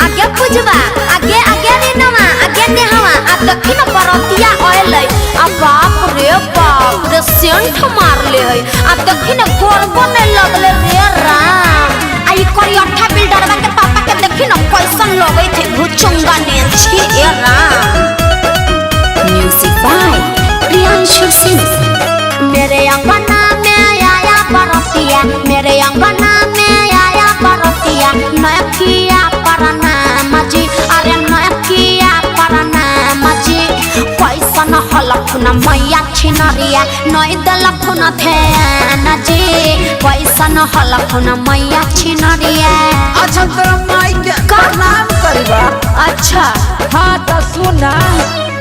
आगे पूजबा आगे आगे रे नवा आगे ने हवा आ दक्षिण परतिया ओले आ बाप रे सेंट मार ले है आ दक्षिण गोल बने लगले रे राम आई करियठा बिल्डरवा के पापा के दक्षिण कैसन लगे थे भुचुंगा ने छी ए राम। Music by Priyanshu Singh. मेरे अंगना में आया बरतिया मेरे अंगना में आया बरतिया नकिया परनाम जी अरे नकिया परनाम जी कैसन हलखुन मैया छिनरिया नई दलखुन ध्यान जी कैसन हलखुन मैया छिनरिया। अच्छा तोरा माई के प्रणाम करबा। अच्छा हाँ तो सुना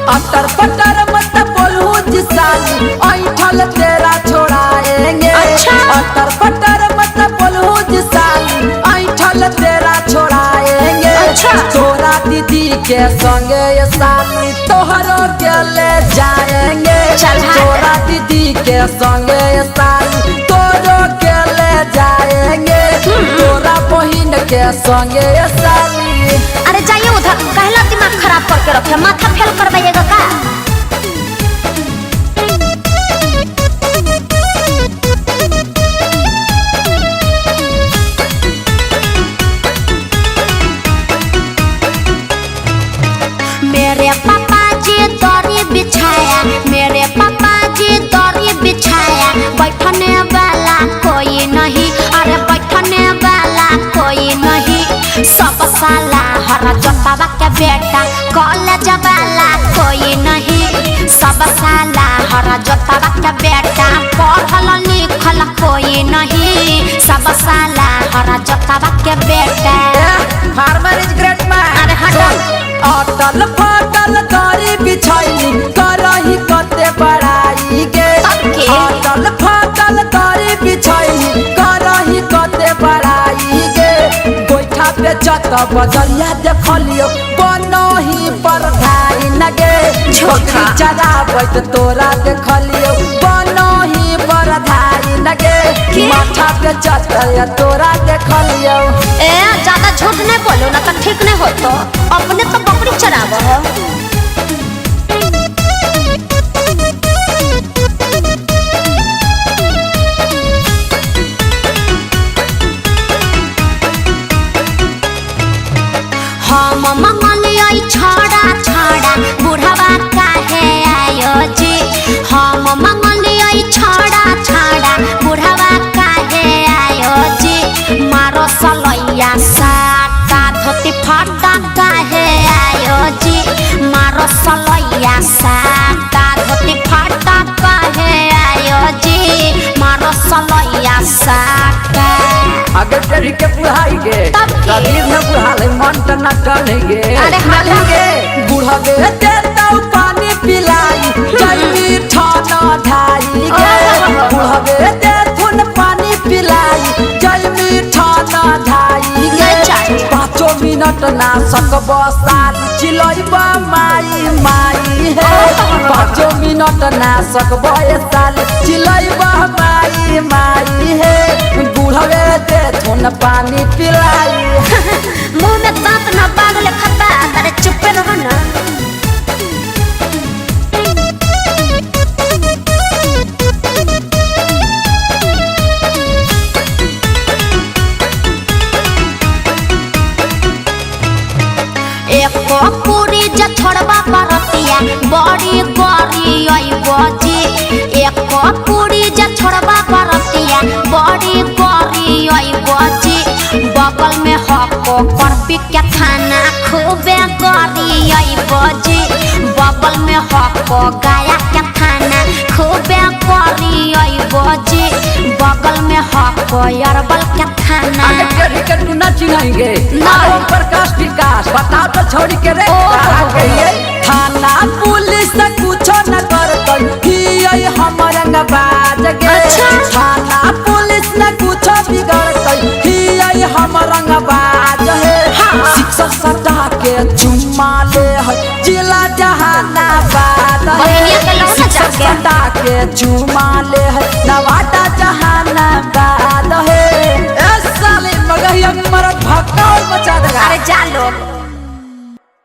अटर पटर मत बोलू जिसानी ऐठल तेरा छोड़ाएंगे। अच्छा अटर पटर मत बोलू जिसानी ऐठल तेरा छोड़ाएंगे। अच्छा तोरा दीदी के संगे ये साली तोहरो के ले जाएंगे। तोरा दीदी के संगे ये साली तोरो के ले जाएंगे। तोरा बहिन के संगे ये साली। अरे जाइए उधर कहला दिमाग खराब करके रखे माथा फेल करवाइएगा का। मेरे पापा जी दरी बिछाया मेरे पापा जी दरी बिछाया बैठने वाला कोई नहीं अरे बैठने वाला कोई नहीं सब साला हरा जोतावा के बेटा कॉलेज वाला कोई नहीं सब साला हरा जोतावा के बेटा पढ़ल लिखल कोई नहीं सब साला हरा जोतावा के बेटा। Farmer is great man. अरे हटो अटल फाटल दरी बिछाई करही कते बड़ाई गे। अटल फाटल दरी बिछाई करही कते बड़ाई गे। गोइठा पे चत बजरिया देखलियो बनही पर धाई नगे। छोकरी चराबत तोरा देखलियो बनही पर धाई नगे। माथा पे चत तोरा देखलियो। ए ज्यादा झूठ नहीं बोलो ना तो ठीक नहीं हो तो अपने तो बकरी चराव हो। हम मंगलिया छड़ा छड़ा बुढ़वा काहे आयो जी हम मंगलिया छड़ा छड़ा बुढ़वा काहे आयो जी मारो सलैया साटा धोती फाटा काहे आयो जी मारो सलैया साटा धोती फाटा काहे आयो जी मारो सलैया साटा। अगर तेरी के बुढ़ाई गे कबीर न बुढ़ाले मन त न टलेगे। अरे गे बुढ़ावे देता पानी पिलाई जल्दी ठाना ढाई गे। बुढ़ावे देथुन पानी पिलाई जल्दी ठाना ढाई गे। 5 मिनट ना सकबो साथ चिलैबा माई माई हे। 5 मिनट ना सकबो ए साल चिलैबा माई माई हे। बुढ़ावे देथुन पानी पिलाई। मुंह में दांत न बांधले खता अरे चुप रहो ना। एक पूरी जे छोड़बा परतिया बड़ी गरी आइबो जी एक पूरी जे छोड़बा परतिया बड़ी गरी आइबो जी बगल में हको करपी के थाना खूबे गरी आइबो जी बगल में हको गाया के थाना खूबे गरी आइबो जी बगल में हको अरबल के थाना। अगर के तू ना चिनाएंगे ना प्रकाश विकास बताओ तो छोड़ी के रे थाना पुलिस कुछ न करतई हमर अंगबाज गे। थाना पुलिस न कुछ बिगड़तई हमर अंगबाज हे। शिक्षक सटा के चुम्मा ले है जिला जहानाबाद हे। शिक्षक सटा के चुम्मा ले है नवादा जहानाबाद हे। साले मगहिया मरद भक्का मचा देगा। लगा अरे जा लोग